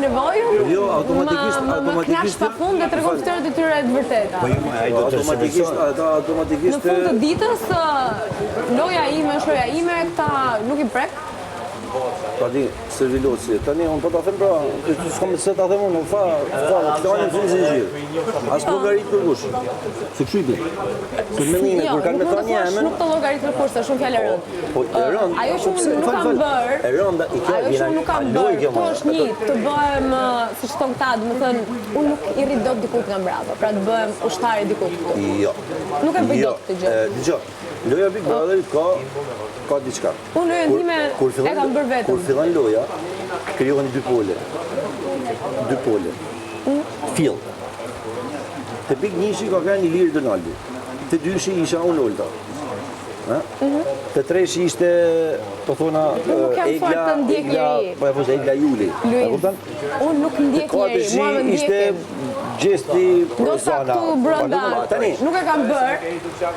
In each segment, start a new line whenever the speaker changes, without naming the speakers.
nevojën,
Jo, automatikisht
më knash pafund dhe tregon fëtërët e tyre të vërteta.
Po jo, ai do të automatikisht
Në fund të ditës, loja ime është loja ime, këta nuk I prek.
Tani, Servilosi, tani unë po ta them pra, s'kam se ta them unë, këto janë në zinxhir. As llogarit për kush. Se kështu I bën. Se me mine, kur kanë me thënë emën,
nuk të llogarit për kush, është shumë fjalë rënd.
Po e rënd.
Ajo që unë nuk kam bërë.
E rënda I kjo
Ajo që unë nuk kam bërë, këto është një, të bëhem, siç thon këta, domethënë, unë nuk I rri dot dikut nga mbrapa, pra të bëhem ushtari dikut këtu.
Jo.
Nuk e bëj dot të gjë.
Dgjoj. Loja Big Brotherit ka diçka.
Unë lojën time e kam bërë vetëm.
Kur fillon loja, krijohen dy pole. Dy pole. Fill. Te Big Nishi ka qenë Ilir Donaldi. Te dyshi isha unë Olta. Te treshi ishte, po thona, Egla Juli. E kupton?
Unë nuk ndjek njeri, mua më ndjekin.
Gjesti
Ndoshta këtu brenda, nuk e kam bërë,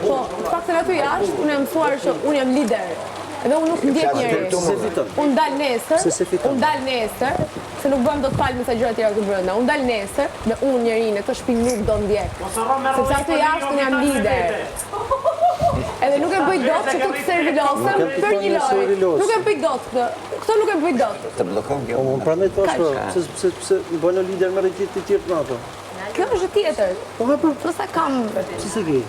po faktën aty jashtë, unë jam mësuar që unë jam lider. Edhe unë nuk ndjek njeri. Unë dal nesër, se nuk bëhem dot palme sa gjëra tjera këtu brenda. Unë dal nesër dhe unë njerinë këtë shtëpi nuk do ndjek. Sepse aty jashtë unë jam lider. Edhe nuk e bëj dot që të servilosem për një lojë. Nuk e bëj dot këtë. Këto nuk e bëj dot.
Të bllokon kjo.
Unë prandaj thosh, pse bënë lider me rëndit të tjerë të nato.
Kjo është tjetër.
Po,
Sa kam...
Si se ke?